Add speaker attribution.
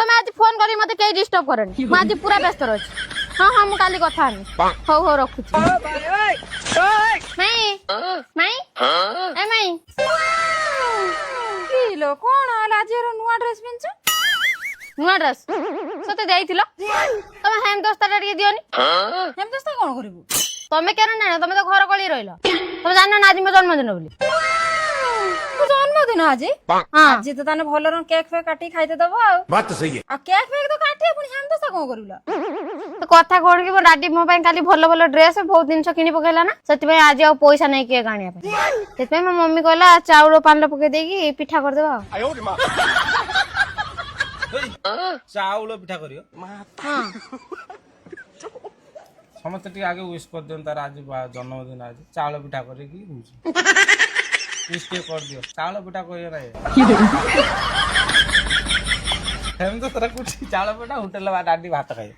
Speaker 1: तमे आज फोन करी मते के डिस्टर्ब करनी म आज पूरा व्यस्त रहछ हां हां मु काली कथा आनी हो हो रखु छी मई मई ए मई की लो कोन आला जेरो नुवा ड्रेस पिनछ नुवा ड्रेस सते देइथिलो तमे हेम दोस्ता टिके दियोनी हेम दोस्ता कोन करबू तमे केन ना तमे तो घर कली रहिलो तमे जानो ना आज मो जन्मदिन बोली जन्मदिन आज आज तो ताने भल केक फेक काटी खाइते दबो आ
Speaker 2: बात तो सही है
Speaker 1: आ केक फेक तो काटी पुनी हेम दोस्ता कोन करिला तो कथा कोन कि डाडी मो पई खाली भल भल ड्रेस बहुत दिन किनी पकेला ना सति पई आज आ पैसा नै केक आनिया पे सेति पई मो मम्मी कहला चाउल पानलो पके देकी पिठा कर देबा
Speaker 3: चाउल पिठा करियो
Speaker 1: हां
Speaker 3: समस्त टी आगे विश कर दियो तार आज जन्मदिन आज चाउल पिठा करे की होची विश के कर दियो चाउल पिठा करियो रे हम तो तरह कुछ चाउल पिठा होटल में डाडी भात खाए